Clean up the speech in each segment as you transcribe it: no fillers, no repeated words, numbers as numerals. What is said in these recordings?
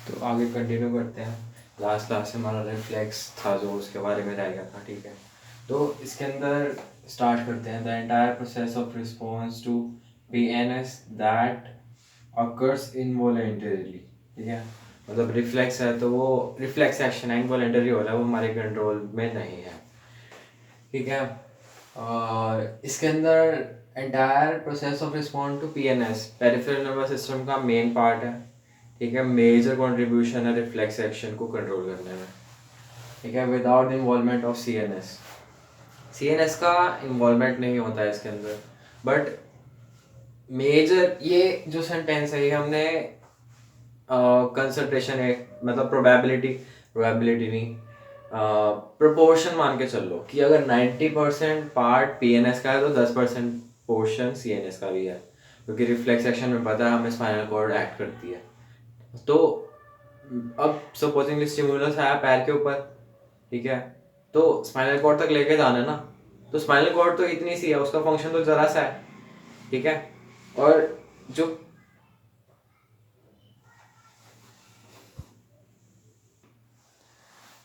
तो आगे कंटिन्यू करते हैं। लास्ट क्लास से हमारा रिफ्लेक्स था जो उसके बारे में रह गया था, ठीक है। तो इसके अंदर स्टार्ट करते हैं। The entire process of response to PNS that occurs involuntarily, ठीक है। मतलब रिफ्लेक्स है तो वो रिफ्लेक्स एक्शन है, इनवॉलेंटरी हो रहा है, वो हमारे कंट्रोल में नहीं है, ठीक है। और इसके अंदर entire process of response to PNS peripheral nervous system का मेन पार्ट है, ठीक है। मेजर कंट्रीब्यूशन है रिफ्लेक्स एक्शन को कंट्रोल करने में, ठीक है, विदाउट इन्वॉल्वमेंट ऑफ CNS का इन्वॉल्वमेंट नहीं होता है इसके अंदर। बट मेजर ये जो सेंटेंस है ये हमने कंसंट्रेशन है, मतलब प्रोबेबिलिटी नहीं, प्रोपोर्शन मान के चल लो कि अगर 90% पार्ट PNS का है तो 10% पोर्शन CNS का भी है, क्योंकि रिफ्लेक्स एक्शन में पता है हमें स्पाइनल कॉर्ड एक्ट करती है। तो अब सपोजिंगली स्टिमुलस आया पैर के ऊपर, ठीक है, तो स्पाइनल कॉर्ड तक लेके जाना है ना, तो स्पाइनल कॉर्ड तो इतनी सी है, उसका फंक्शन तो जरा सा है, ठीक है। और जो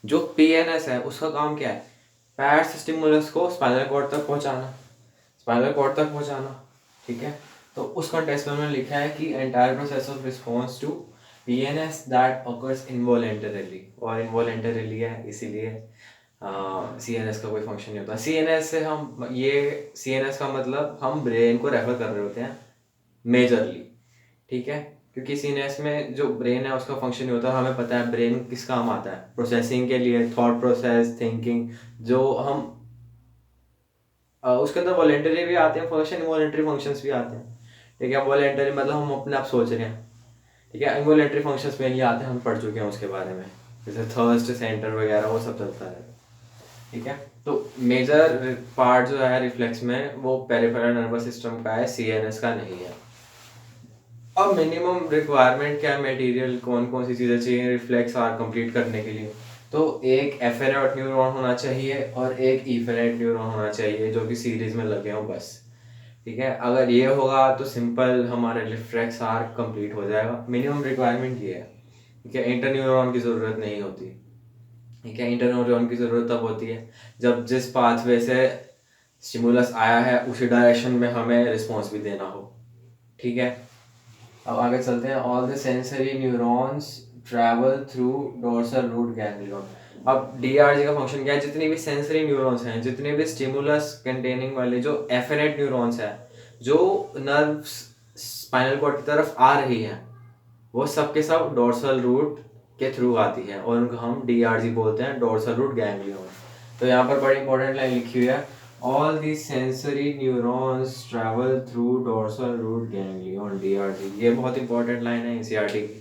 जो PNS है उसका काम क्या है, पैर से स्टिमुलस को स्पाइनल कॉर्ड तक पहुंचाना, ठीक है। तो उस कॉन्टेक्स्ट में उन्होंने लिखा है कि entire process of response to PNS that occurs involuntarily, और इनवॉलेंटरीली है इसीलिए CNS का कोई फंक्शन नहीं होता। CNS से हम ये CNS का मतलब हम ब्रेन को रेफर कर रहे होते हैं मेजरली, ठीक है, क्योंकि CNS में जो ब्रेन है उसका फंक्शन नहीं होता। हमें पता है ब्रेन किस काम आता है, प्रोसेसिंग के लिए, थॉट प्रोसेस, थिंकिंग, जो हम उसके अंदर वॉलेंटरी भी आते हैं फंक्शन, इनवॉलेंटरी फंक्शंस भी आते हैं, ठीक है। वॉलेंटरी मतलब हम अपने आप सोच रहे हैं, ठीक है। इनवॉलेंटरी फंक्शंस में ये आते हैं, हम पढ़ चुके हैं उसके बारे में, जैसे थर्स्ट सेंटर वगैरह वो सब चलता है, ठीक है। तो मेजर पार्ट जो है रिफ्लेक्स में वो पेरिफेरल नर्वस सिस्टम का है, CNS का नहीं है। अब मिनिमम रिक्वायरमेंट क्या है, मटेरियल कौन कौन सी चीज़ें चाहिए रिफ्लेक्स आर कंप्लीट करने के लिए, तो एक एफेरेट न्यूरॉन होना चाहिए और एक इफेरेट न्यूरॉन होना चाहिए जो कि सीरीज में लगे हों बस, ठीक है। अगर ये होगा तो सिंपल हमारा रिफ्लेक्स आर कंप्लीट हो जाएगा। मिनिमम रिक्वायरमेंट ये है, ठीक है। इंटर न्यूरॉन की ज़रूरत नहीं होती, ठीक है। इंटर न्यूरॉन की ज़रूरत तब होती है जब जिस पाथवे से स्टिमुलस आया है उसी डायरेक्शन में हमें रिस्पॉन्स भी देना हो, ठीक है। अब आगे चलते हैं। All the sensory neurons travel through dorsal root ganglion. अब DRG का फंक्शन क्या है, जितनी भी सेंसरी न्यूरॉन्स हैं, जितने भी स्टिमुलस कंटेनिंग वाले जो एफेरेट न्यूरॉन्स हैं, जो नर्व्स स्पाइनल कॉर्ड की तरफ आ रही हैं, वो सब के सब डोर्सल रूट के थ्रू आती है और उनको हम DRG बोलते हैं, डोर्सल रूट गैंग्लियन। तो यहाँ पर बड़ी इंपॉर्टेंट लाइन लिखी हुई है, all the sensory neurons travel through dorsal root ganglion, DRG। ये बहुत इंपॉर्टेंट लाइन है NCERT की।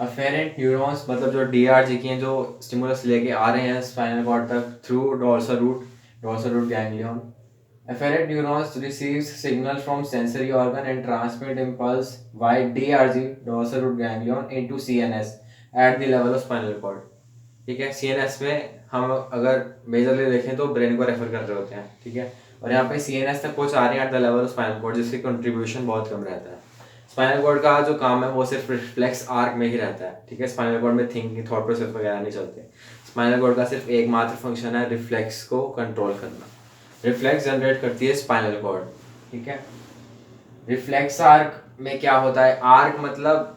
अफेरेंट न्यूरॉन्स मतलब जो DRG की हैं, जो स्टिमुलस लेके आ रहे हैं स्पाइनल कॉर्ड तक through dorsal root ganglion. Afferent neurons receives signal from sensory organ and transmit impulse via DRG dorsal root ganglion into CNS at the level of spinal cord, ठीक है। CNS में हम अगर मेजरली देखें तो brain को refer कर रहे होते हैं, ठीक है। और यहाँ पे CNS तक पहुँचा रहे हैं at the level of spinal cord, जिसकी कंट्रीब्यूशन बहुत कम रहता है। स्पाइनल कॉर्ड का जो काम है वो सिर्फ रिफ्लेक्स आर्क में ही रहता है, ठीक है। स्पाइनल कॉर्ड में थिंकिंग, थॉट प्रोसेस वगैरह नहीं चलते। स्पाइनल कॉर्ड का सिर्फ एकमात्र फंक्शन है रिफ्लेक्स को कंट्रोल करना। रिफ्लेक्स जनरेट करती है स्पाइनल कॉर्ड, ठीक है। रिफ्लेक्स आर्क में क्या होता है, आर्क मतलब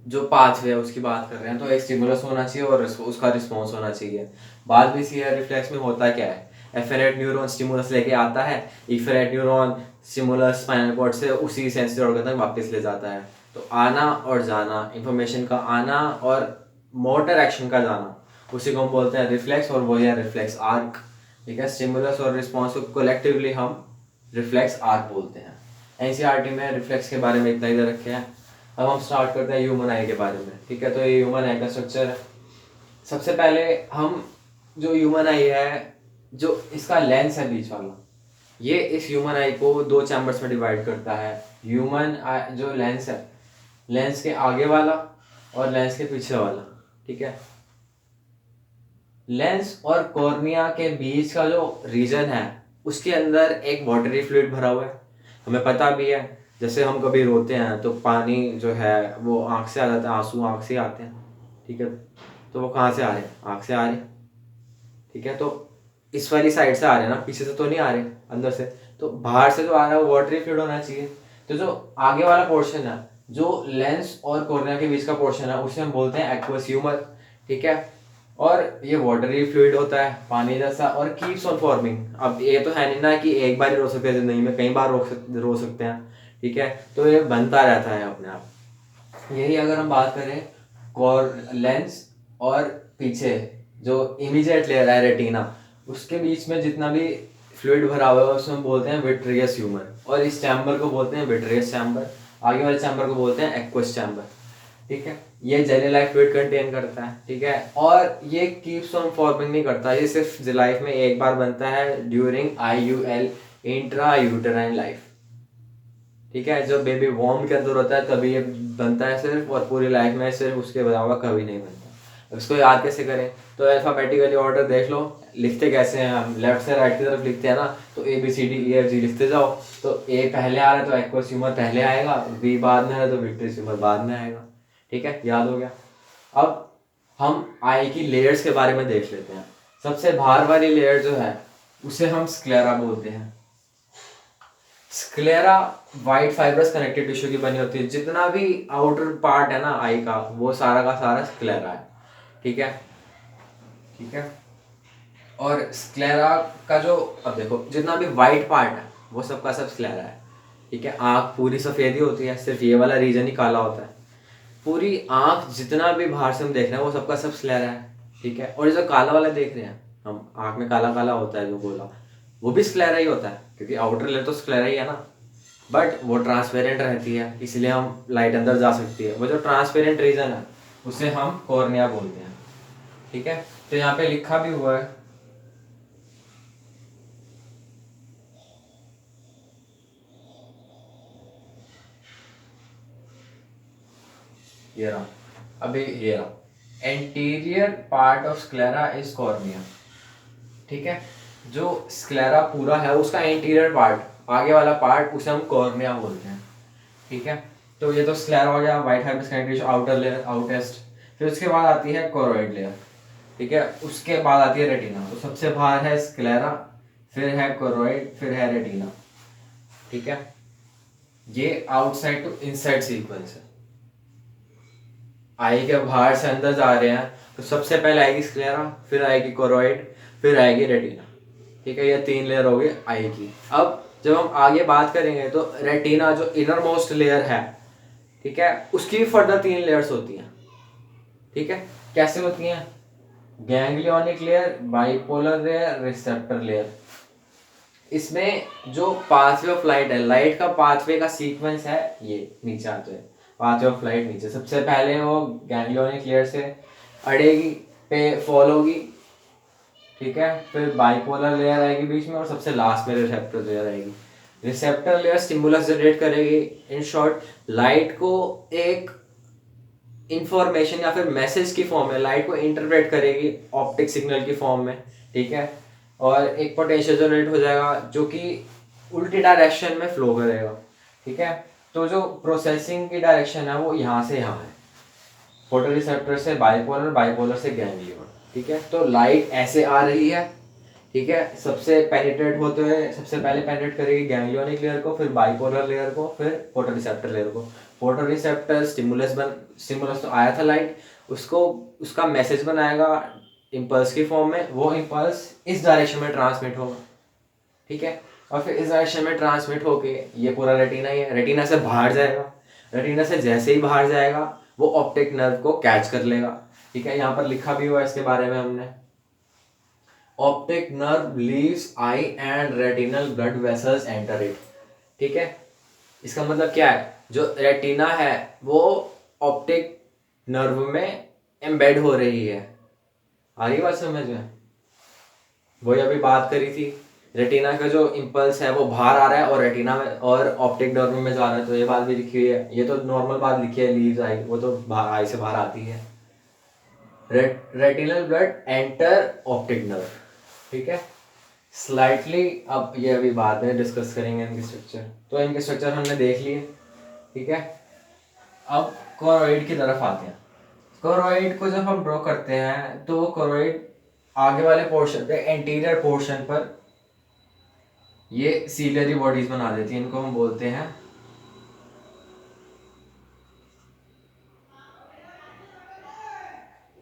जो पाथवे है उसकी बात कर रहे हैं, तो एक स्टिमुलस होना चाहिए और उसका रिस्पॉन्स होना चाहिए। बात भी सी है, रिफ्लेक्स में होता क्या है, एफेरेट न्यूरॉन स्टिमुलस लेके आता है, इफेरेट न्यूरॉन स्टिमुलस स्पाइनल कॉर्ड से उसी सेंसरी ऑर्गन तक वापस ले जाता है। तो आना और जाना, इंफॉर्मेशन का आना और मोटर एक्शन का जाना, उसी को हम बोलते हैं रिफ्लेक्स, और वही है रिफ्लेक्स आर्क, ठीक है। स्टिमुलस और रिस्पॉन्स को कोलेक्टिवली हम रिफ्लेक्स आर्क बोलते हैं। NCERT में रिफ्लेक्स के बारे में इतना ही दे रखे हैं। अब हम स्टार्ट करते हैं ह्यूमन आई के बारे में, ठीक है। तो ये ह्यूमन आई का स्ट्रक्चर है। सबसे पहले हम जो ह्यूमन आई है, जो इसका लेंस है बीच वाला, ये इस ह्यूमन आई को दो चैम्बर्स में डिवाइड करता है। ह्यूमन आई जो लेंस है, लेंस के आगे वाला और लेंस के पीछे वाला, ठीक है। लेंस और कॉर्निया के बीच का जो रीजन है उसके अंदर एक वाटरी फ्लूइड भरा हुआ है, हमें पता भी है। जैसे हम कभी रोते हैं तो पानी जो है वो आँख से आ जाता है, आंसू आँख से आते हैं, ठीक है। तो वो कहाँ से आ रहे हैं? आँख से आ रहे हैं, ठीक है। तो इस वाली साइड से आ रहे हैं ना, पीछे से तो नहीं आ रहे, अंदर से। तो बाहर से जो आ रहा है वो वाटरी फ्लूइड होना चाहिए। तो जो आगे वाला पोर्शन है, जो लेंस और कॉर्निया के बीच का पोर्शन है, उसे हम बोलते हैं एक्वस ह्यूमर, ठीक है। और ये वाटरी फ्लूइड होता है, पानी जैसा, और कीप्स ऑन फॉर्मिंग। अब ये तो है नहीं ना कि एक बार ही रो सकते हैं जिंदगी में, कई बार रो सकते हैं, ठीक है। तो ये बनता रहता है अपने आप। यही अगर हम बात करें कॉर लेंस और पीछे जो इमीडिएट लेयर है रेटिना, उसके बीच में जितना भी फ्लूइड भरा हुआ है उसे हम बोलते हैं विट्रियस ह्यूमर, और इस चैम्बर को बोलते हैं विट्रियस चैम्बर। आगे वाले चैम्बर को बोलते हैं एक्वस चैम्बर, ठीक है। ये जेली लाइक फ्लूइड कंटेन करता है, ठीक है। और ये कीप्स ऑन फॉर्मिंग नहीं करता, ये सिर्फ लाइफ में एक बार बनता है, during IUL, intra uterine life, ठीक है। जो बेबी वॉर्म के अंदर होता है तभी ये बनता है सिर्फ, और पूरी लाइफ में सिर्फ उसके अलावा कभी नहीं बनता। इसको याद कैसे करें? तो अल्फाबेटिकली ऑर्डर देख लो, लिखते कैसे हैं हम, लेफ्ट से राइट की तरफ लिखते हैं ना, तो ABCDEFG लिखते जाओ। तो A पहले आ रहा है तो एक्वस ह्यूमर पहले आएगा, B बाद में है तो विट्रियस ह्यूमर बाद में आएगा, ठीक है। याद हो गया। अब हम आई की लेयर्स के बारे में देख लेते हैं। सबसे बाहर वाली लेयर जो है उसे हम स्क्लेरा बोलते हैं। Sclera white fibrous connective tissue की बनी होती है। जितना भी आउटर पार्ट है ना आई का, वो सारा का सारा स्क्लेरा है, ठीक है, ठीक है। और स्क्लेरा का जो, अब देखो, जितना भी वाइट पार्ट है वो सबका सब स्क्लेरा है, ठीक है। आँख पूरी सफ़ेद ही होती है, सिर्फ ये वाला रीजन ही काला होता है। पूरी आँख जितना भी बाहर से हम देख रहे हैं वो सबका सब स्क्लेरा है, ठीक है। और जो काला वाला देख रहे हैं हम, आँख में काला काला होता है जो गोला, वो भी स्क्लेरा ही होता है, क्योंकि आउटर लेयर तो स्क्लेरा ही है ना। बट वो ट्रांसपेरेंट रहती है, इसलिए हम लाइट अंदर जा सकती है। वो जो ट्रांसपेरेंट रीजन है उसे हम कॉर्निया बोलते हैं, ठीक है। तो यहाँ पे लिखा भी हुआ है, ये रहा, अभी ये रहा, anterior part of sclera is cornea, ठीक है। जो स्क्लेरा पूरा है उसका एंटीरियर पार्ट, आगे वाला पार्ट, उसे हम कॉर्निया बोलते हैं, ठीक है। तो ये तो स्क्लेरा हो गया, white fibrous connective tissue, outer layer, outest. फिर उसके बाद आती है कोरोइड लेयर, ठीक है। उसके बाद आती है रेटिना। तो सबसे बाहर है स्क्लेरा, फिर है कोरोइड, फिर है रेटिना, ठीक है। ये आउटसाइड टू इनसाइड सीक्वेंस है। आई के बाहर से अंदर जा रहे हैं तो सबसे पहले आएगी स्क्लेरा, फिर आएगी कोरोइड, फिर आएगी रेटिना, ठीक है। ये 3 लेयर हो गई आई की। अब जब हम आगे बात करेंगे तो रेटिना जो इनर मोस्ट लेयर है, ठीक है, उसकी भी फर्दर 3 लेयर्स होती हैं, ठीक है। कैसे होती हैं? Ganglionic layer, bipolar layer, receptor layer. इसमें जो पाथवे ऑफ लाइट है, लाइट का पाथवे का सीक्वेंस है, ये नीचे आते हैं पाथवे ऑफ लाइट। नीचे सबसे पहले वो गैंग्लियोनिक लेयर से अड़ेगी, पे फॉल होगी, ठीक है। फिर बाइपोलर लेयर आएगी बीच में, और सबसे लास्ट में रिसेप्टर लेयर आएगी। रिसेप्टर लेयर स्टिमुलस जनरेट करेगी। इन शॉर्ट, लाइट को एक इंफॉर्मेशन या फिर मैसेज की फॉर्म में, लाइट को इंटरप्रेट करेगी ऑप्टिक सिग्नल की फॉर्म में, ठीक है। और एक पोटेंशियल जनरेट हो जाएगा जो कि उल्टी डायरेक्शन में फ्लो करेगा, ठीक है। तो जो प्रोसेसिंग की डायरेक्शन है वो यहाँ से यहाँ है, फोटो रिसेप्टर से बाइपोलर, बाइपोलर से गैंग्लियन, ठीक है। तो लाइट ऐसे आ रही है, ठीक है। सबसे पेनिट्रेट होते हुए सबसे पहले पेनिट्रेट करेगी गैंग्लियोनिक लेयर को, फिर बाइपोलर लेयर को, फिर फोटो रिसेप्टर लेयर को। फोटो रिसेप्टर स्टिमुलस तो आया था लाइट, उसको उसका मैसेज बनाएगा इम्पल्स की फॉर्म में, वो इम्पल्स इस डायरेक्शन में ट्रांसमिट होगा, ठीक है। और फिर इस डायरेक्शन में ट्रांसमिट होके ये पूरा रेटिना ही है, रेटिना से बाहर जाएगा। रेटिना से जैसे ही बाहर जाएगा वो ऑप्टिक नर्व को कैच कर लेगा, ठीक है। यहाँ पर लिखा भी हुआ है इसके बारे में हमने, optic nerve leaves I and retinal blood vessels enter it, ठीक है। इसका मतलब क्या है? जो रेटिना है वो ऑप्टिक नर्व में एम्बेड हो रही है। आ रही बात समझ में? वही अभी बात करी थी, रेटिना का जो इम्पल्स है वो बाहर आ रहा है और रेटिना में और ऑप्टिक नर्व में जा रहा है। तो ये बात भी लिखी हुई है, ये तो नॉर्मल बात लिखी है, लीव्स आई, वो तो आई से बाहर आती है। Retinal blood enter optic nerve, ठीक है। स्लाइटली अब ये अभी बाद में डिस्कस करेंगे इनके स्ट्रक्चर। तो इनके स्ट्रक्चर हमने देख लिए, ठीक है। अब कोरोइड की तरफ आते हैं। कोरोइड को जब हम ड्रॉ करते हैं तो कोरोइड आगे वाले पोर्शन पे, एंटीरियर पोर्शन पर ये सीलियरी बॉडीज बना देती है। इनको हम बोलते हैं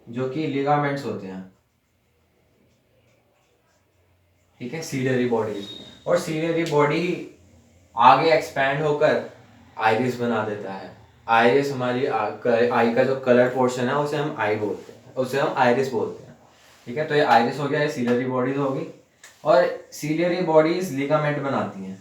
जो कि लिगामेंट्स होते हैं, ठीक है, सीलियरी बॉडीज। और सीलियरी बॉडी आगे एक्सपैंड होकर आइरिस बना देता है। आइरिस हमारी आई का जो कलर पोर्शन है उसे हम आई बोलते हैं, उसे हम आइरिस बोलते हैं, ठीक है। तो ये आइरिस हो गया, ये सीलियरी बॉडीज होगी। और सीलियरी बॉडीज लिगामेंट बनाती हैं।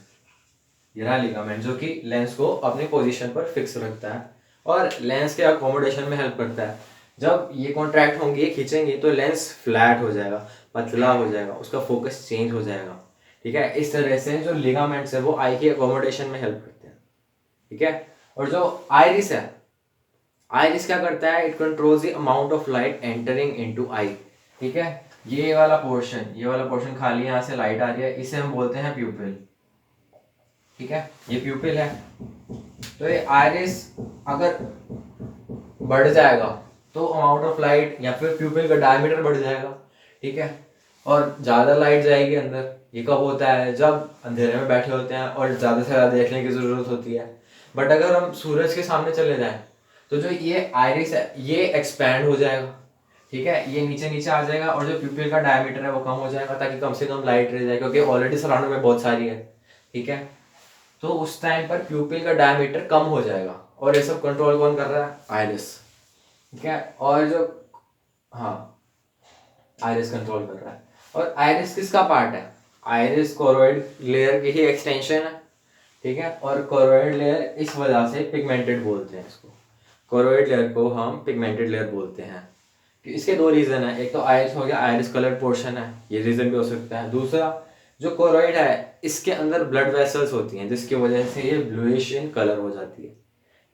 ये रहा लिगामेंट जो कि लेंस को अपनी पोजीशन पर फिक्स रखता है और लेंस के अकोमोडेशन में हेल्प करता है। जब ये कॉन्ट्रैक्ट होंगे, खींचेंगे, तो लेंस फ्लैट हो जाएगा, पतला हो जाएगा, उसका फोकस चेंज हो जाएगा, ठीक है। इस तरह से जो लिगामेंट्स है वो आई की अकोमोडेशन में हेल्प करते हैं, ठीक है। और जो आइरिस है, आइरिस क्या करता है, it controls the amount of light entering into I, ठीक है। ये वाला पोर्शन खाली, यहाँ से लाइट आ रही है, इसे हम बोलते हैं प्यूपिल, ठीक है। ये प्यूपिल है। तो ये आइरिस अगर बढ़ जाएगा तो अमाउंट ऑफ लाइट या फिर प्यूपिल का डायमीटर बढ़ जाएगा, ठीक है। और ज़्यादा लाइट जाएगी अंदर। ये कब होता है, जब अंधेरे में बैठे होते हैं और ज़्यादा से ज़्यादा देखने की ज़रूरत होती है। बट अगर हम सूरज के सामने चले जाएं तो जो ये आइरिस है ये एक्सपैंड हो जाएगा, ठीक है। ये नीचे नीचे आ जाएगा और जो प्यूपिल का डायमीटर है वो कम हो जाएगा, ताकि कम से कम लाइट रह जाए, क्योंकि ऑलरेडी सराउंडिंग में बहुत सारी है, ठीक है। तो उस टाइम पर प्यूपिल का डायमीटर कम हो जाएगा। और ये सब कंट्रोल कौन कर रहा है, आइरिस, ठीक है। और जो, हाँ, आइरिस कंट्रोल कर रहा है। और आइरिस किसका पार्ट है, आइरिस कोरोइड लेयर की ही एक्सटेंशन है, ठीक है। और कोरोइड लेयर इस वजह से पिगमेंटेड बोलते हैं इसको। कोरोइड लेयर को हम पिगमेंटेड लेयर बोलते हैं। इसके दो रीज़न है, एक तो आइरिस हो गया, आइरिस कलर पोर्शन है, ये रीज़न भी हो सकता है। दूसरा, जो कोरोइड है इसके अंदर ब्लड वेसल्स होती हैं जिसकी वजह से ये ब्लूइश इन कलर हो जाती है,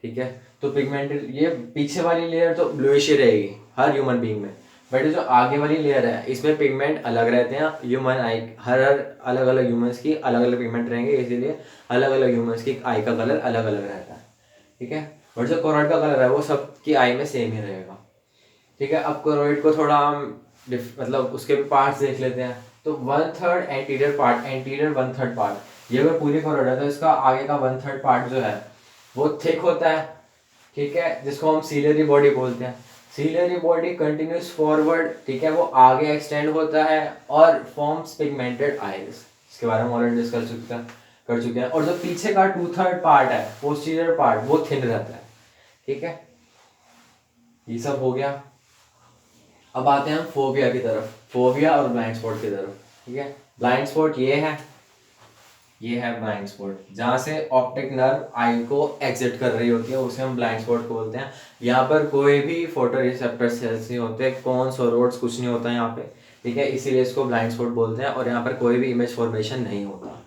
ठीक है। तो पिगमेंटेड, ये पीछे वाली लेयर तो ब्लूइश ही रहेगी हर ह्यूमन बीइंग में, बट जो आगे वाली लेयर है इसमें पिगमेंट अलग रहते हैं। ह्यूमन आई, हर अलग अलग ह्यूमंस की अलग अलग पिगमेंट रहेंगे, इसीलिए अलग अलग ह्यूमंस की आई का कलर अलग अलग रहता है, ठीक है। और जो कोरोइड का कलर है वो सबकी आई में सेम ही रहेगा, ठीक है। अब कोरोइड को थोड़ा हम मतलब उसके भी पार्ट्स देख लेते हैं। तो 1/3 एंटीरियर पार्ट, एंटीरियर 1/3 पार्ट, ये अगर पूरी कोरोइड है तो इसका आगे का 1/3 पार्ट जो है वो थिक होता है, ठीक है, जिसको हम सीलियरी बॉडी बोलते हैं। सीलियरी बॉडी कंटिन्यूस फॉरवर्ड, ठीक है, वो आगे एक्सटेंड होता है और फॉर्म्स पिगमेंटेड आइरिस। इसके बारे में ऑलरेडी डिस्कस कर चुके हैं। और जो पीछे का 2/3 पार्ट है, पोस्टीरियर पार्ट, वो थिन रहता है, ठीक है। ये सब हो गया। अब आते हैं हम फोबिया की तरफ, फोबिया और ब्लाइंड स्पॉट की तरफ, ठीक है। ब्लाइंड स्पॉट ये है ब्लाइंड स्पॉट, जहाँ से ऑप्टिक नर्व आई को एग्जिट कर रही होती है, उसे हम ब्लाइंड स्पॉट बोलते हैं। यहाँ पर कोई भी फोटो रिसेप्टर सेल्स नहीं होते, कॉन्स और रोड्स कुछ नहीं होता यहाँ पे, ठीक है, इसीलिए इसको ब्लाइंड स्पॉट बोलते हैं। और यहाँ पर कोई भी इमेज फॉर्मेशन नहीं होता,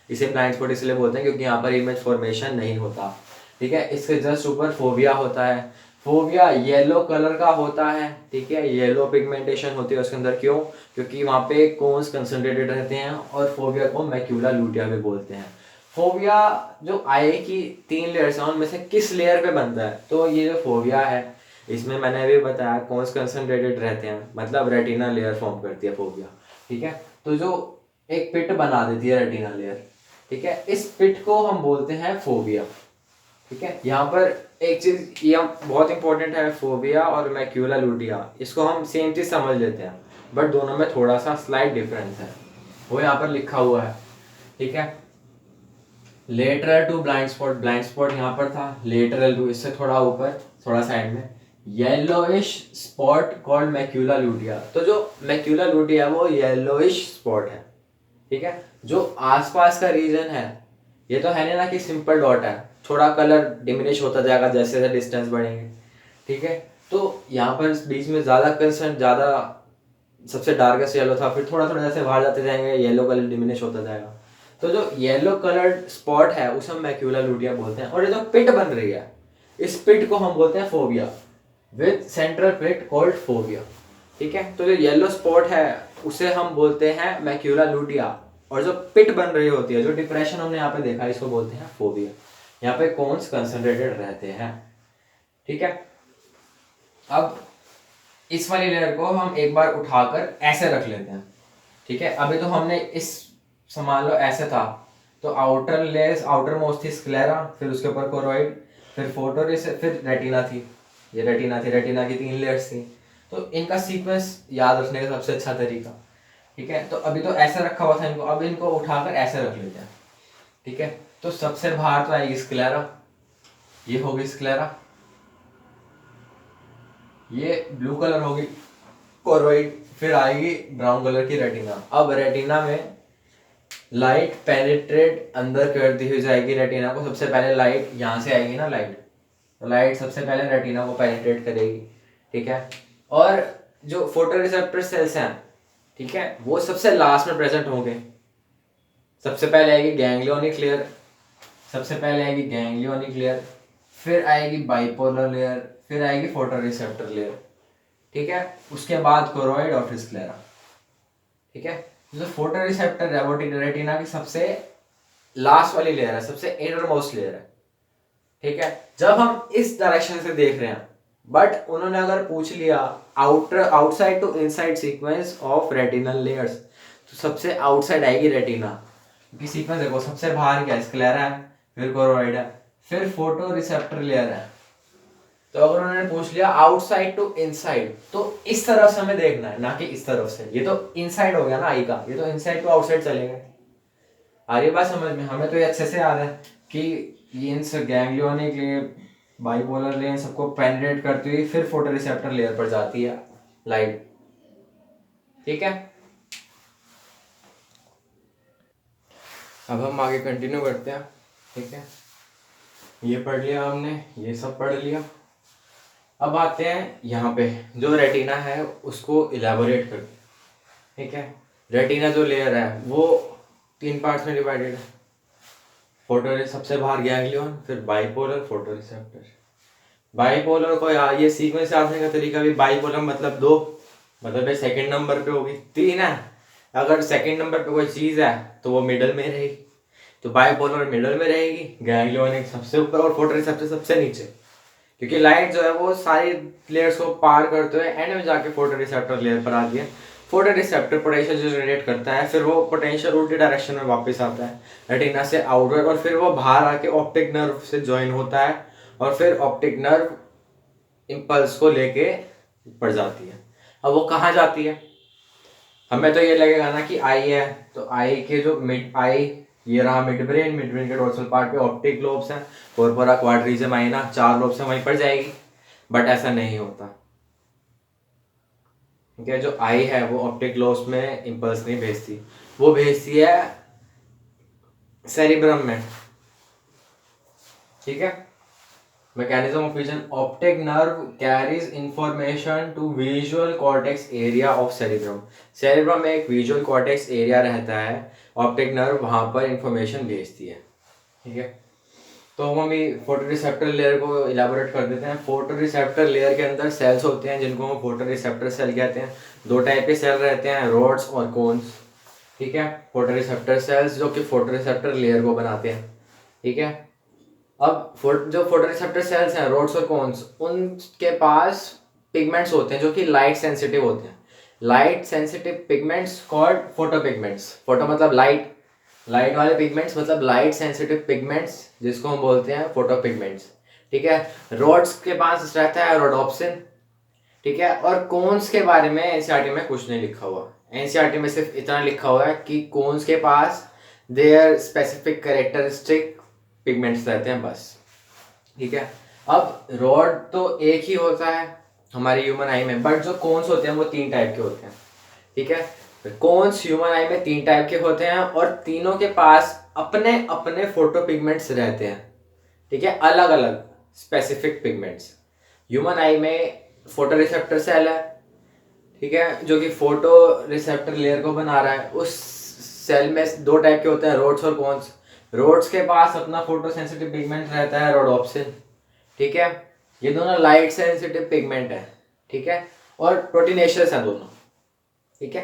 इसे ब्लाइंड स्पॉट इसलिए बोलते हैं क्योंकि यहाँ पर इमेज फॉर्मेशन नहीं होता, ठीक है। इसके जस्ट ऊपर फोबिया होता है। फोबिया येलो कलर का होता है, ठीक है, येलो पिगमेंटेशन होती है उसके अंदर। क्यों, क्योंकि वहाँ पे कोन्स कंसंट्रेटेड रहते हैं। और फोबिया को मैक्यूला लूटिया भी बोलते हैं। फोबिया जो आई की 3 लेयर्स हैं उनमें से किस लेयर पे बनता है, तो ये जो फोबिया है इसमें मैंने अभी बताया कोन्स कंसंट्रेटेड रहते हैं, मतलब रेटिना लेयर फॉर्म करती है फोबिया, ठीक है। तो जो एक पिट बना देती है रेटिना लेयर, ठीक है, इस पिट को हम बोलते हैं फोबिया, ठीक है। यहाँ पर एक चीज ये बहुत इंपॉर्टेंट है, फोबिया और मैक्यूला लूटिया, इसको हम सेम चीज समझ लेते हैं, बट दोनों में थोड़ा सा स्लाइट डिफरेंस है, वो यहाँ पर लिखा हुआ है, ठीक है। Lateral to blind spot, blind spot यहाँ पर था, लेटरल टू इससे थोड़ा ऊपर, थोड़ा साइड में, येलोइश स्पॉट कॉल्ड मैक्यूला लूटिया। तो जो मैक्यूला लूटिया है वो येलोइश स्पॉट है, ठीक है। जो आसपास का रीजन है ये तो है नहीं ना कि सिंपल डॉट है, थोड़ा कलर डिमिनिश होता जाएगा जैसे जैसे डिस्टेंस बढ़ेंगे, ठीक है। तो यहाँ पर बीच में ज़्यादा कंसर्न, ज़्यादा सबसे डार्केस्ट येलो था, फिर थोड़ा थोड़ा जैसे बाहर जाते जाएंगे येलो कलर डिमिनिश होता जाएगा। तो जो येलो कलर्ड स्पॉट है उसे हम मैक्यूला लूटिया बोलते हैं। और ये जो पिट बन रही है इस पिट को हम बोलते हैं fovea, with central pit called fovea, ठीक है। तो जो येलो स्पॉट है उसे हम बोलते हैं मैक्यूला लूटिया, और जो पिट बन रही होती है, जो डिप्रेशन हमने यहाँ पे देखा, इसको बोलते हैं फोबिया। यहाँ पे कोन्स कंसंट्रेटेड रहते हैं, ठीक है। अब इस वाली लेयर को हम एक बार उठाकर ऐसे रख लेते हैं, ठीक है। अभी तो हमने इस, मान लो ऐसे था, तो आउटर लेयर, आउटर मोस्ट थी स्क्लेरा, फिर उसके ऊपर कोरोइड, फिर फिर रेटिना थी, ये रेटिना थी, रेटिना की 3 लेयर्स थी। तो इनका सीक्वेंस याद रखने का सबसे अच्छा तरीका, ठीक है। तो अभी तो ऐसे रखा हुआ था इनको, अब इनको उठाकर ऐसे रख लेते हैं, ठीक है। तो सबसे बाहर तो आएगी स्क्लेरा, ये होगी स्क्लेरा, ये ब्लू कलर होगी कोरोइड, फिर आएगी ब्राउन कलर की रेटिना। अब रेटिना में लाइट पेनिट्रेट अंदर करती हुई जाएगी रेटिना को। सबसे पहले लाइट यहाँ से आएगी ना, लाइट, तो लाइट सबसे पहले रेटिना को पेनिट्रेट करेगी, ठीक है। और जो फोटो रिसेप्टर सेल्स हैं, ठीक है, वो सबसे लास्ट में प्रेजेंट होंगे। सबसे पहले आएगी गैंग्लियोनिक लेयर, सबसे पहले आएगी गैंग्लियोनिक लेयर, फिर आएगी बाइपोलर लेयर, फिर आएगी फोटो रिसेप्टर लेयर, ठीक है। उसके बाद कोरोइड और फिर स्क्लेरा, ठीक है। जो फोटो रिसेप्टर है वो रेटिना की सबसे लास्ट वाली लेयर है, सबसे इनर मोस्ट लेयर है, ठीक है। जब हम इस डायरेक्शन से देख रहे हैं, बट उन्होंने अगर पूछ लिया outside to inside sequence of retinal layers, तो सबसे आउटसाइड आएगी रेटिना की सीक्वेंस। देखो सबसे बाहर क्या है, स्क्लेरा है, फिर कोरोइड है, फिर फोटो रिसेप्टर लेयर है। तो अगर उन्होंने पूछ लिया आउटसाइड टू इनसाइड, तो इस तरफ से हमें देखना है, ना कि इस तरफ से। ये तो इनसाइड हो गया ना आई का, ये तो इनसाइड टू आउटसाइड चलेगा। आ रही बात समझ में? हमें तो ये अच्छे से याद है कि ये गैंग्लियोनिक लेयर, बाइपोलर लेयर सबको पेनिट्रेट करती हुई फिर फोटोरिसेप्टर लेयर पर जाती है लाइट, ठीक है। अब हम आगे कंटिन्यू करते हैं, ठीक है। ये पढ़ लिया हमने, ये सब पढ़ लिया। अब आते हैं यहाँ पे, जो रेटिना है उसको इलेबोरेट करते हैं, ठीक है। रेटिना जो लेयर है वो 3 पार्ट्स में डिवाइडेड है। फोटो सबसे बाहर गैंग्लियन, फिर बाइपोलर, फोटो रिसेप्टर। बाइपोलर को यार ये सीक्वेंस याद रखने का तरीका भी, बाइपोलर मतलब 2, मतलब सेकंड नंबर पे होगी। 3 है, अगर सेकंड नंबर पे कोई चीज़ है तो वो मिडल में रहेगी, तो बाइपोलर मिडल में रहेगी, गैंग्लियोनिक सबसे ऊपर और फोटो रिसेप्टर सबसे नीचे। क्योंकि लाइट जो है वो सारी लेयर्स को पार करते हुए एंड में जाके फोटो रिसेप्टर लेयर पर आती है। फोटो रिसेप्टर पोटेंशियल जो जनरेट करता है, फिर वो पोटेंशियल उल्टी डायरेक्शन में वापस आता है रेटिना से आउटवर्ड, और फिर वो बाहर आके ऑप्टिक नर्व से ज्वाइन होता है, और फिर ऑप्टिक नर्व इम्पल्स को लेके ऊपर जाती है। अब वो कहाँ जाती है? हमें तो ये लगेगा ना कि आई है, तो आई के जो मिड आई, ये रहा मिड ब्रेन, मिड ब्रेन के डोर्सल पार्ट पे ऑप्टिक लोब्स हैं, कोर्पोरा क्वाड्रिजेम आइना, 4 लोब्स हैं, वहीं पर जाएगी। बट ऐसा नहीं होता, ठीक है। जो आई है वो ऑप्टिक लोब्स में इंपल्स नहीं भेजती, वो भेजती है सेरिब्रम में, ठीक है। Mechanism of vision, optic nerve carries information to visual cortex area of cerebrum. Cerebrum में एक विजुअल कॉर्टेक्स एरिया रहता है, ऑप्टिक नर्व वहां पर इंफॉर्मेशन भेजती है, ठीक है। तो हम अभी फोटो रिसेप्टर लेयर को इलाबोरेट कर देते हैं। फोटो रिसेप्टर लेयर के अंदर सेल्स होते हैं जिनको हम फोटो रिसेप्टर सेल कहते हैं। 2 टाइप के सेल रहते हैं, रोड्स और कोन्स, ठीक है। फोटो रिसेप्टर सेल्स जो कि फोटो रिसेप्टर लेयर को बनाते हैं, ठीक है। अब जो फोटो रिसेप्टर सेल्स हैं, रोड्स और कोन्स, उनके पास पिगमेंट्स होते हैं जो कि लाइट सेंसिटिव होते हैं। Light sensitive pigments called photo pigments. Photo मतलब लाइट, लाइट वाले पिगमेंट्स मतलब लाइट सेंसिटिव पिगमेंट्स, जिसको हम बोलते हैं फोटो पिगमेंट्स, ठीक है। रोड्स के पास रहता है रोडोप्सिन, ठीक है। और कोन्स के बारे में एनसीईआरटी में कुछ नहीं लिखा हुआ। एनसीईआरटी में सिर्फ इतना लिखा हुआ है कि कोन्स के पास देयर स्पेसिफिक कैरेक्टरिस्टिक पिगमेंट्स रहते हैं, बस, ठीक है। अब रॉड तो एक ही होता है हमारी ह्यूमन आई में, बट जो कोन्स होते हैं वो 3 टाइप के होते हैं, ठीक है। कोन्स ह्यूमन आई में 3 टाइप के होते हैं, और तीनों के पास अपने अपने फोटो पिगमेंट्स रहते हैं, ठीक है, अलग अलग स्पेसिफिक पिगमेंट्स। ह्यूमन आई में फोटो रिसेप्टर सेल है, ठीक है, जो कि फोटो रिसेप्टर लेयर को बना रहा है। उस सेल में 2 टाइप के होते हैं, रोड्स और कोन्स। रोड्स के पास अपना फोटो सेंसिटिव पिगमेंट रहता है, रोडोप्सिन, ठीक है। ये दोनों लाइट सेंसिटिव पिगमेंट है, ठीक है, और प्रोटीनेशियस है दोनों, ठीक है।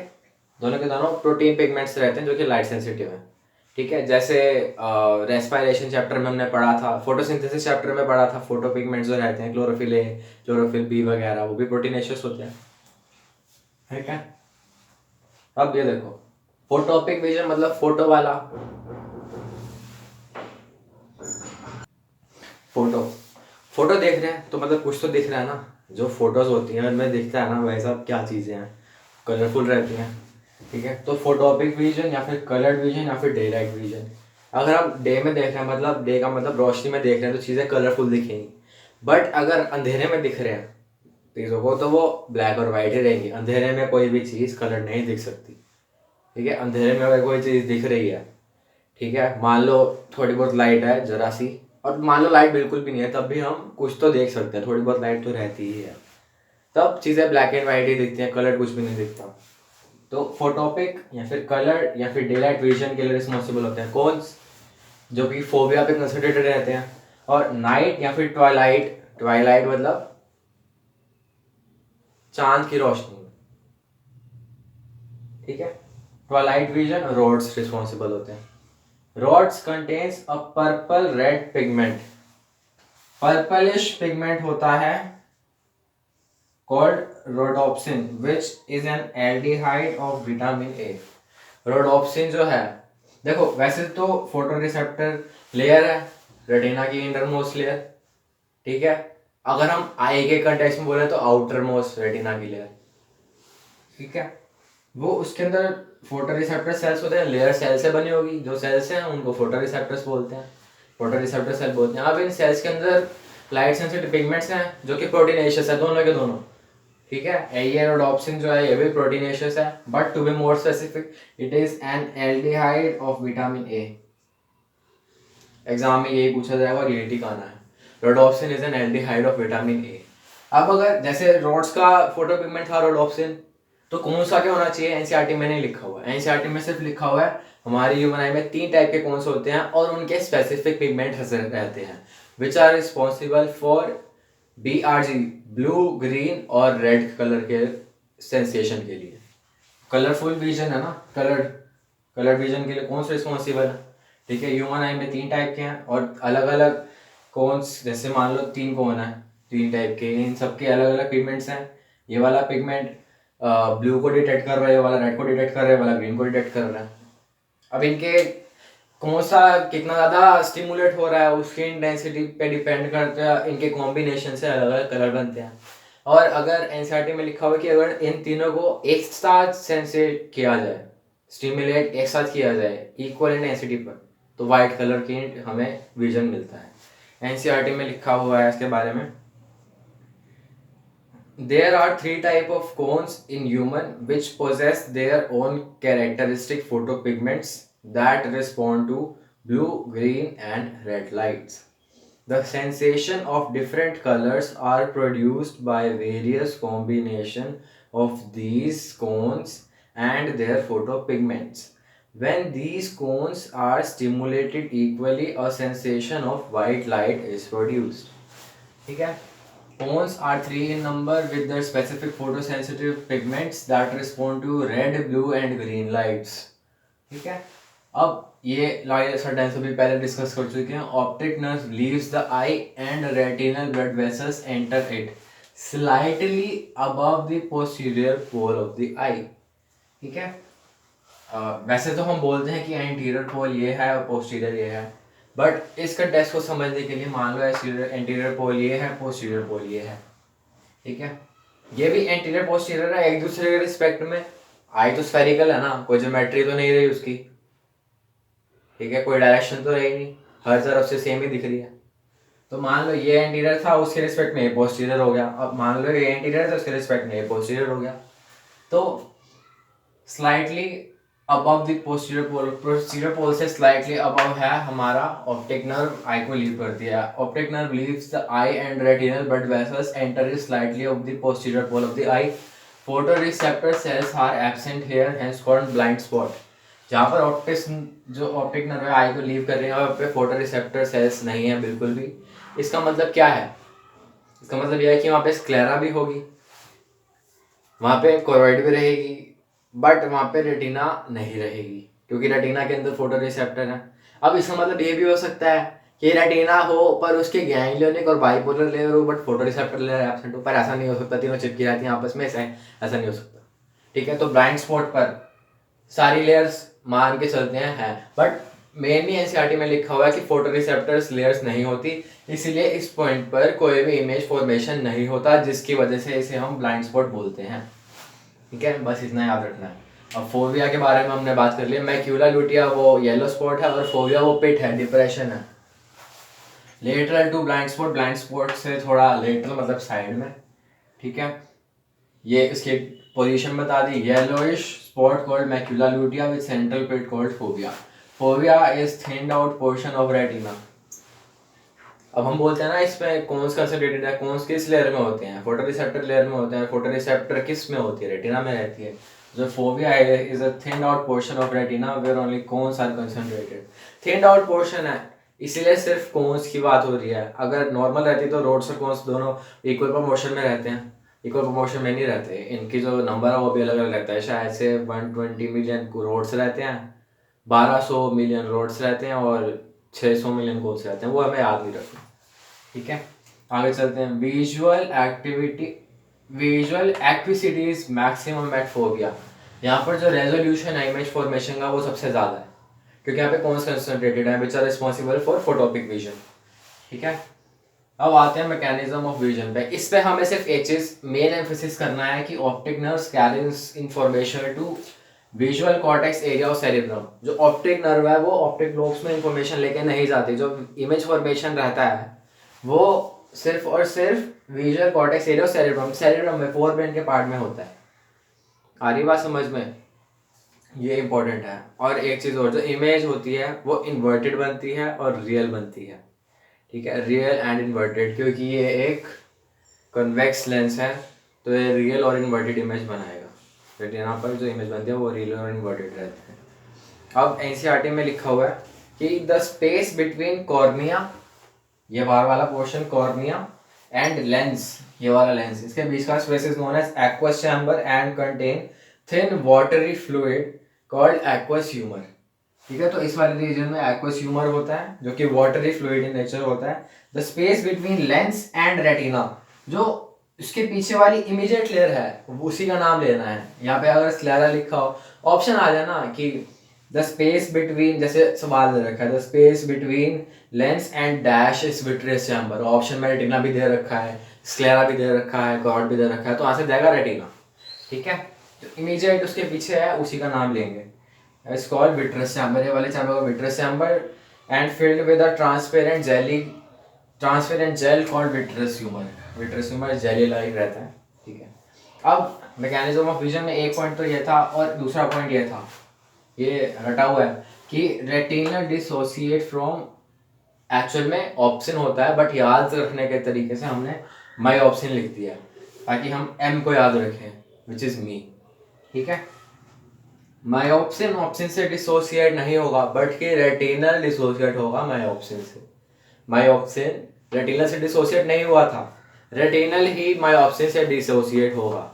दोनों के दोनों प्रोटीन पिगमेंट्स रहते हैं जो कि लाइट सेंसिटिव है। ठीक है, जैसे रेस्पिरेशन चैप्टर में हमने पढ़ा था, फोटोसिंथेसिस चैप्टर में पढ़ा था, फोटो पिगमेंट्स जो रहते हैं क्लोरोफिल ए, क्लोरोफिल बी वगैरह, वो भी प्रोटीनेशियस होते हैं। ठीक है, अब ये देखो, फोटोपिक विजन मतलब फोटो वाला, फोटो फोटो देख रहे हैं तो मतलब कुछ तो दिख रहा है ना। जो फोटोज होती हैं उनमें दिखता है ना भाई साहब क्या चीज़ें हैं, कलरफुल रहती हैं। ठीक है, तो फोटोपिक विजन या फिर कलर्ड विजन या फिर डे लाइट विजन। अगर हम डे में देख रहे हैं, मतलब डे का मतलब रोशनी में देख रहे हैं, तो चीज़ें कलरफुल दिखेंगी। बट अगर अंधेरे में दिख रहे हैं चीज़ों को तो वो ब्लैक और वाइट ही रहेंगी। अंधेरे में कोई भी चीज़ कलर नहीं दिख सकती। ठीक है, अंधेरे में अगर कोई चीज़ दिख रही है, ठीक है, मान लो थोड़ी बहुत लाइट है जरा सी, और मान लो लाइट बिल्कुल भी नहीं है, तब भी हम कुछ तो देख सकते हैं, थोड़ी बहुत लाइट तो रहती ही है। तब चीज़ें ब्लैक एंड वाइट ही दिखती हैं, कलर कुछ भी नहीं दिखता। तो फोटोपिक या फिर कलर या फिर डे लाइट विजन के लिए रिस्पॉन्सिबल होते हैं कौन, जो कि फोबिया पे कंसंट्रेटेड रहते हैं। और नाइट या फिर ट्वाइलाइट, ट्वाइलाइट मतलब चांद की रोशनी। ठीक है, ट्वाइलाइट विजन रोड्स रिस्पॉन्सिबल होते हैं। Rods contains a purple red pigment, purplish pigment होता है called rhodopsin which is an aldehyde of vitamin A। rhodopsin जो है, देखो वैसे तो फोटो रिसेप्टर लेयर है रेटिना की इंटरमोस्ट लेयर। ठीक है, अगर हम आई के कंटेक्स्ट में बोले तो आउटर मोस्ट रेटिना की लेयर। ठीक है, वो उसके अंदर फोटो रिसेप्टर सेल्स होते हैं, लेयर सेल से बनी होगी, जो सेल्स हैं उनको फोटो रिसेप्टर्स बोलते हैं, फोटो रिसेप्टर सेल बोलते हैं। अब इन सेल्स के अंदर लाइट सेंसिटिव पिगमेंट्स हैं जो कि प्रोटीनेशियस है, दोनों के दोनों। ठीक है, ये रोडोप्सिन जो है ये भी प्रोटीनेशियस है, but to be more specific it is an aldehyde of vitamin A. Exam में यही पूछा जाएगा और यही ठिकाना है, rhodopsin is an aldehyde of vitamin A. अब अगर जैसे रोड्स का फोटो पिगमेंट था रोडोप्सिन, तो कौन सा क्या होना चाहिए, एनसीईआरटी में नहीं लिखा हुआ है। एनसीईआरटी में सिर्फ लिखा हुआ है हमारी ह्यूमन आई में 3 टाइप के कौन से होते हैं और उनके स्पेसिफिक पिगमेंट रहते हैं, which are responsible for BRG, blue green और रेड कलर के सेंसेशन के लिए। कलरफुल विजन है ना, कलर विजन के लिए कौन सा रिस्पॉन्सिबल है। ठीक है, ह्यूमन आई में 3 टाइप के हैं और अलग अलग कोन्स, जैसे मान लो 3 कोन है, 3 टाइप के, इन सबके अलग अलग पिगमेंट्स हैं। ये वाला पिगमेंट ब्लू को डिटेक्ट कर रहा है, ये वाला रेड को डिटेक्ट कर रहा है, वाला ग्रीन को डिटेक्ट कर रहा है। अब इनके कौन सा कितना ज़्यादा स्टिमुलेट हो रहा है उसकी इंटेंसिटी पे डिपेंड करता है, इनके कॉम्बिनेशन से अलग अलग कलर बनते हैं। और अगर एनसीईआरटी में लिखा हुआ कि अगर इन तीनों को एक साथ सेंसेट किया जाए, स्टिमुलेट एक साथ किया जाए इक्वल इंटेंसिटी पर, तो वाइट कलर की हमें विजन मिलता है। एनसीईआरटी में लिखा हुआ है इसके बारे में। There are 3 type of cones in human which possess their own characteristic photopigments that respond to blue, green and red lights. The sensation of different colors are produced by various combination of these cones and their photopigments. When these cones are stimulated equally, a sensation of white light is produced. ठीक है, cones are 3 in number with their specific photosensitive pigments that respond to red, blue and green lights. ठीक है, अब ये light sentence भी पहले discuss कर चुके हैं। Optic nerve leaves the eye and retinal blood vessels enter it slightly above the posterior pole of the eye. ठीक है, वैसे तो हम बोलते हैं कि एंटीरियर पोल ये है और पोस्टीरियर ये है, बट इस कंटेक्स्ट को समझने के लिए मान लो एंटीरियर पोल ये है, पोस्टीरियर पोल ये है। ठीक है, ये भी एंटीरियर पोस्टीरियर है एक दूसरे के रिस्पेक्ट में। आई तो स्फेरिकल है ना, कोई ज्योमेट्री तो नहीं रही उसकी। ठीक है, कोई डायरेक्शन तो रही नहीं, हर तरफ से सेम ही दिख रही है। तो मान लो ये एंटीरियर था, उसके रिस्पेक्ट में ये पोस्टीरियर हो गया। अब मान लो ये एंटीरियर था, उसके रिस्पेक्ट में ये पोस्टीरियर हो गया। तो स्लाइटली अबव द पोस्टीरियर पोल से स्लाइटली अबव है हमारा ऑप्टिक नर्व, आई को लीव करती है। Optic nerve leaves the eye and retinal blood vessels enter slightly off the posterior pole of the eye. Photoreceptor cells are absent here, hence called blind spot. जहाँ पर optic nerve आई को leave कर रही है, वहाँ पे फोटोरिसेप्टर सेल्स नहीं है बिल्कुल भी। इसका मतलब क्या है, इसका मतलब यह है कि वहाँ पे स्क्लेरा भी होगी, वहाँ पे कोरोइड भी रहेगी, बट वहाँ पे रेटिना नहीं रहेगी क्योंकि रेटिना के अंदर फोटो रिसेप्टर है। अब इसका मतलब ये भी हो सकता है कि रेटिना हो पर उसके गैंग्लियोनिक और बाइपोलर लेयर हो but photo receptor layer absent हो, पर ऐसा नहीं हो सकता, तीनों चिपकी रहती हैं आपस में, ऐसा नहीं हो सकता। ठीक है, तो ब्लाइंड स्पॉट पर सारी लेयर्स मान के चलते हैं बट मेनली एनसीईआरटी में लिखा हुआ है कि फोटो रिसेप्टर्स लेयर्स नहीं होती, इसलिए इस पॉइंट पर कोई भी इमेज फॉर्मेशन नहीं होता, जिसकी वजह से इसे हम ब्लाइंड स्पॉट बोलते हैं। ठीक है, बस इतना याद रखना है। अब फोविया के बारे में हमने बात कर ली। मैक्यूला लुटिया वो येलो स्पॉट है और फोविया वो पिट है, डिप्रेशन है। लेटरल टू ब्लाइंड स्पॉट से थोड़ा लेटरल मतलब साइड में। ठीक है, ये इसकी पोजीशन बता दी। Yellowish spot called macula lutea with central pit called fovea. Fovea is thinned out portion of retina. अब हम बोलते हैं ना इसमें कौन कंसंट्रेटेड है, कौन किस लेयर में होते हैं, फोटो रिसेप्टर लेयर में होते हैं। फोटो रिसेप्टर किस में होती है, रेटिना में रहती है। जो फोविया है is a thinned out portion of retina where only cones are concentrated. Thinned out portion है इसलिए सिर्फ कोन्स की बात हो रही है। अगर नॉर्मल रहती तो रोड्स और कोन्स दोनों इक्वल प्रपोर्शन में रहते हैं, इक्वल प्रपोर्शन में नहीं रहते। इनकी जो नंबर है वो भी अलग अलग रहता है। शायद से 120 मिलियन रोड्स रहते हैं, 1200 मिलियन रोड्स रहते हैं और 600 मिलियन कोन्स रहते हैं, वो हमें याद नहीं रखना। ठीक है, आगे चलते हैं। Visual acuity is maximum at fovea. यहाँ पर जो रेजोल्यूशन है इमेज फॉर्मेशन का वो सबसे ज़्यादा है क्योंकि यहाँ पे कौन कंसंट्रेटेड है which are responsible for photopic vision. ठीक है, अब आते हैं मैकेनिज्म ऑफ विजन पे। इस पे हमें सिर्फ एक चीज़ मेन एम्फेसिस करना है कि optic nerves carries information to visual cortex area of cerebrum. जो ऑप्टिक नर्व है वो ऑप्टिक लोब्स में इंफॉर्मेशन लेके नहीं जाती। जो इमेज फॉर्मेशन रहता है वो सिर्फ और सिर्फ विजुअल कॉर्टेक्स एरिया सेरेब्रम में फोरब्रेन के पार्ट में होता है। आ रही बात समझ में, ये इंपॉर्टेंट है। और एक चीज़ और, जो इमेज होती है वो इन्वर्टेड बनती है और रियल बनती है। ठीक है, रियल एंड इन्वर्टेड, क्योंकि ये एक कन्वेक्स लेंस है तो ये रियल और इन्वर्टेड इमेज बनाएगा। रेटिना पर जो इमेज बनती है वो रियल और इन्वर्टेड रहती है। अब एनसीईआरटी में लिखा हुआ है कि द स्पेस बिटवीन कॉर्निया, ये बाहर वाला पोर्शन कॉर्निया, एंड लेंस, ये वाला लेंस, इसके बीच का space is known as aqueous chamber and contain thin watery fluid called aqueous humour. ठीक है, तो इस वाले रीजन में एक्वस ह्यूमर होता है जो कि वाटरी फ्लूइड इन नेचर होता है। The space between lens and retina, जो इसके पीछे वाली इमीडिएट लेयर है उसी का नाम लेना है। यहाँ पे अगर स्क्लेरा लिखा हो, ऑप्शन आ जाना कि द स्पेस बिटवीन, जैसे सवाल दे रखा है the space between lens and dash is vitreous chamber, option में रेटिना भी दे रखा है, स्क्लेरा भी दे रखा है, कॉर्ड भी दे रखा है, तो यहाँ से जाएगा रेटिना। ठीक है, तो इमीडिएट उसके पीछे है उसी का नाम लेंगे। इट्स कॉल्ड विट्रियस चैम्बर, ये वाले चैम्बर को vitreous chamber, and filled with a transparent gel called vitreous humour. Vitreous humour jelly like रहता है। ठीक है, अब मैकेनिज्म ऑफ विजन में एक पॉइंट तो ये था और दूसरा पॉइंट ये था, ये रटा हुआ है कि रेटिना डिसोसिएट फ्रॉम, एक्चुअल में ऑप्शन होता है बट याद रखने के तरीके से हमने माई ऑप्शन लिख दिया है ताकि हम एम को याद रखें, विच इज मी। ठीक है, माई ऑप्शन से डिसोसिएट नहीं होगा बट कि रेटिनल डिसोसिएट होगा माई ऑप्शन से। माई ऑप्शन रेटिनल से डिसोसिएट नहीं हुआ था, रेटिनल ही माई ऑप्शन से डिसोसिएट होगा।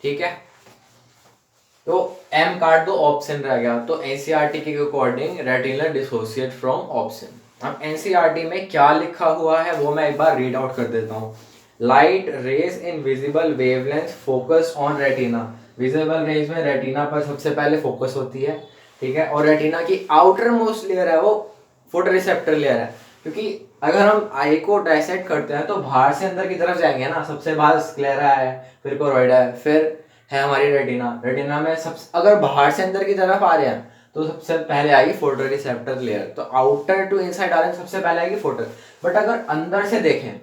ठीक है, तो एम काट दो, ऑप्शन रह गया। तो एनसीईआरटी के according retinal dissociate from option. अब एनसीईआरटी में क्या लिखा हुआ है वो मैं एक बार रीड आउट कर देता हूँ। Light rays in visible wavelength focus on retina. Visible raise में रेटिना पर सबसे पहले फोकस होती है। ठीक है, और रेटिना की आउटर मोस्ट लेयर है वो फोटोरिसेप्टर लेयर है, क्योंकि अगर हम आई को डायसेक्ट करते हैं तो बाहर से अंदर की तरफ जाएंगे ना, सबसे बाहर स्क्लेरा है, फिर कोरोइडा है, फिर है हमारी रेटिना। रेटिना में सब अगर बाहर से अंदर की तरफ आ रहे हैं तो सबसे पहले आएगी फोटोरिसेप्टर लेयर। तो आउटर टू इनसाइड आ रहे हैं सबसे पहले आएगी फोटो, बट अगर अंदर से देखें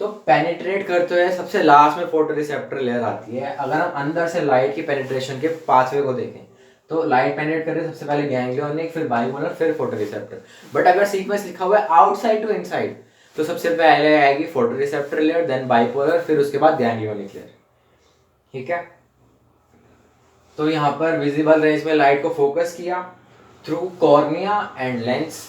तो पेनिट्रेट करते हुए सबसे लास्ट में फोटोरिसेप्टर लेयर आती है। अगर हम अंदर से लाइट की पेनिट्रेशन के पाथवे को देखें तो लाइट पेनिट्रेट करे सबसे पहले गैंग्लियोनिक, फिर बाइपोलर, फिर फोटोरिसेप्टर। बट अगर सीक्वेंस लिखा हुआ है आउटसाइड टू इनसाइड तो सबसे पहले आएगी फोटोरिसेप्टर लेयर, देन बाइपोलर, फिर उसके बाद गैंग्लियोनिक लेयर। ठीक है, तो यहाँ पर विजिबल रेंज में लाइट को फोकस किया through cornea and lens,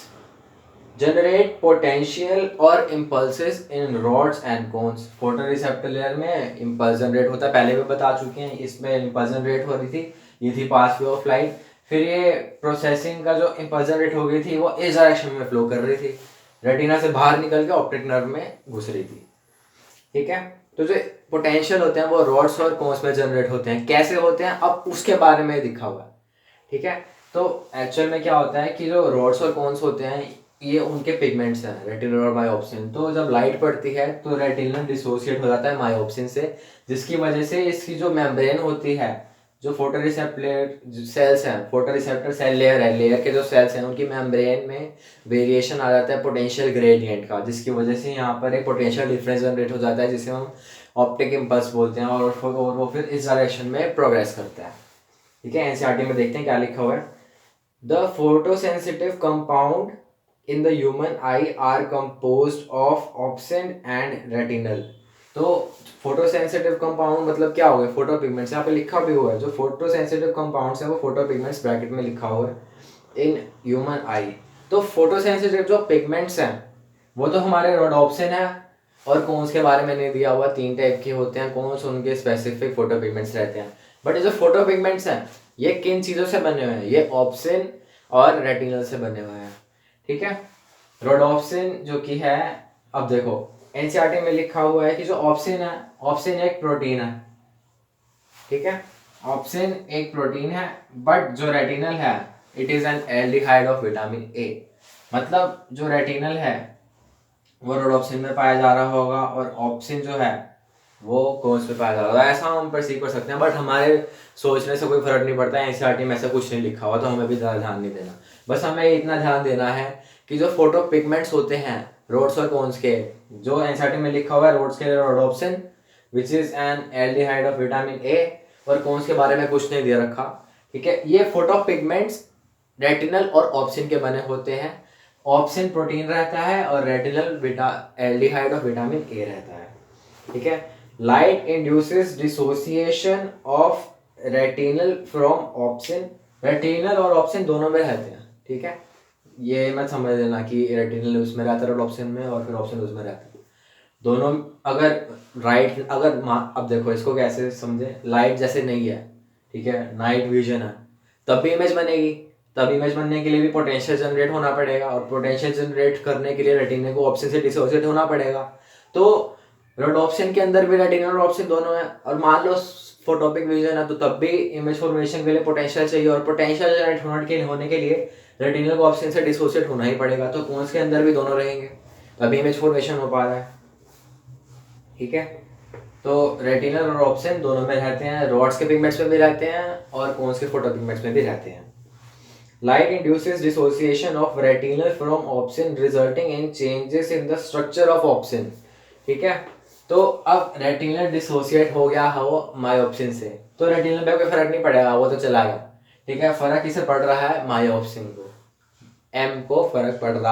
generate potential और impulses in rods and cones. Photoreceptor layer में इम्पल्स जनरेट होता है, पहले भी बता चुके हैं, इसमें इम्पल्स जनरेट हो रही थी, ये थी पास वे ऑफ लाइट। फिर ये प्रोसेसिंग का जो इम्पल्स रेट हो गई थी वो इस डायरेक्शन में फ्लो कर रही थी, रेटिना से बाहर निकल के ऑप्टिक नर्व में घुस रही थी। ठीक है, तो जो पोटेंशियल होते हैं वो रॉड्स और कोन्स में जनरेट होते हैं। कैसे होते हैं अब उसके बारे में दिखा हुआ है। ठीक है, तो एक्चुअल में क्या होता है कि जो रॉड्स और कोन्स होते हैं ये उनके पिगमेंट्स हैं, रेटिनल और मायोप्सिन। तो जब लाइट पड़ती है तो रेटिनल डिसोसिएट हो जाता है मायोप्सिन से, जिसकी वजह से इसकी जो मेम्ब्रेन होती है, जो फोटोरिसेप्टर सेल्स हैं, फोटोरिसेप्टर सेल लेयर के जो सेल्स हैं उनकी मेम्ब्रेन में वेरिएशन आ जाता है पोटेंशियल ग्रेडियंट का, जिसकी वजह से यहाँ पर एक पोटेंशियल डिफरेंस जनरेट हो जाता है जिसे हम ऑप्टिक इम्पल्स बोलते हैं, और वो फिर इस डायरेक्शन में प्रोग्रेस करता है। ठीक है, एनसीईआरटी में देखते हैं क्या लिखा हुआ है। The photosensitive compound in the human I R composed of obscene and retinal. तो फोटोसेंसिटिव कंपाउंड मतलब क्या हो गया, फोटो पिगमेंट्स। यहाँ पे लिखा भी हुआ है जो फोटोसेंसिटिव कंपाउंड्स है वो फोटो पिगमेंट्स, ब्रैकेट में लिखा हुआ है इन ह्यूमन आई। तो फोटोसेंसिटिव जो पिगमेंट्स हैं वो तो हमारे रोडोप्सिन है और कोन्स के बारे में नहीं दिया हुआ, 3 टाइप के होते हैं कोन्स, उनके स्पेसिफिक फोटो पिगमेंट्स रहते हैं। बट ये जो फोटो पिगमेंट्स हैं ये किन चीज़ों से बने हुए हैं, ये ऑप्सिन और रेटिनल से बने हुए हैं। ठीक है, रोडोप्सिन जो कि है, अब देखो एनसीईआरटी में लिखा हुआ है कि जो ऑप्सिन है, ऑप्सिन एक प्रोटीन है। ठीक है, ऑप्सिन एक प्रोटीन है, बट जो रेटिनल है it is an aldehyde of vitamin ए। मतलब जो रेटिनल है वो रोडोप्सिन में पाया जा रहा होगा और ऑप्सिन जो है वो कोन्स पे पाया जा रहा होगा। ऐसा हम परसीव कर सकते हैं, बट हमारे सोचने से कोई फर्क नहीं पड़ता है। एनसीईआरटी में ऐसा कुछ नहीं लिखा हुआ तो हमें भी ज़्यादा ध्यान नहीं देना। बस हमें इतना ध्यान देना है कि जो फोटो पिगमेंट्स होते हैं रोड्स और कोन्स के, जो एनसीईआरटी में लिखा हुआ है रोड्स के लिए rhodopsin which is an aldehyde of vitamin ए, और कोन्स के बारे में कुछ नहीं दे रखा। ठीक है, ये फोटो पिगमेंट्स रेटिनल और ऑप्सिन के बने होते हैं। ऑप्सिन प्रोटीन रहता है और रेटिनल एल्डिहाइड ऑफ विटामिन ए रहता है। ठीक है, light induces dissociation of retinal from obscene. Retinal और ऑप्सिन दोनों में रहते हैं। ठीक है, ये मत समझ लेना कि रेटिनल उसमें रहता है ऑप्सिन में और फिर ऑप्सिन उसमें रहता है, दोनों। अगर राइट अब देखो इसको कैसे समझे, लाइट जैसे नहीं है, ठीक है, नाइट विजन है, तब भी इमेज बनेगी। तब इमेज बनने के लिए भी पोटेंशियल जनरेट होना पड़ेगा, और पोटेंशियल जनरेट करने के लिए रेटिना को ऑप्सिन से डिसोसिएट होना पड़ेगा। तो रोडोप्सिन के अंदर भी रेटिना और ऑप्सिन दोनों है, और मान लो फोटोपिक विजन है तो तब भी इमेज फॉर्मेशन के लिए पोटेंशियल चाहिए, और पोटेंशियल जनरेट होने के लिए रेटिना को ऑप्सिन से डिसोसिएट होना ही पड़ेगा। तो कोन्स के अंदर भी दोनों रहेंगे तभी इमेज फॉर्मेशन हो पा रहा है। ठीक है, तो रेटिनल और ऑप्सिन दोनों में रहते हैं, रॉड्स के पिगमेंट्स में भी रहते हैं और कोन्स के फोटो पिगमेंट्स में भी रहते हैं। Light induces dissociation of retinal from opsin resulting in changes in the structure of opsin। ठीक है, तो अब रेटिनल डिसोसिएट हो गया है वो मायोप्सिन से, तो रेटिनल पे कोई फर्क नहीं पड़ेगा, वो तो चला गया। ठीक है, फर्क किसे पड़ रहा है, मायोप्सिन को, एम को फर्क पड़ रहा है।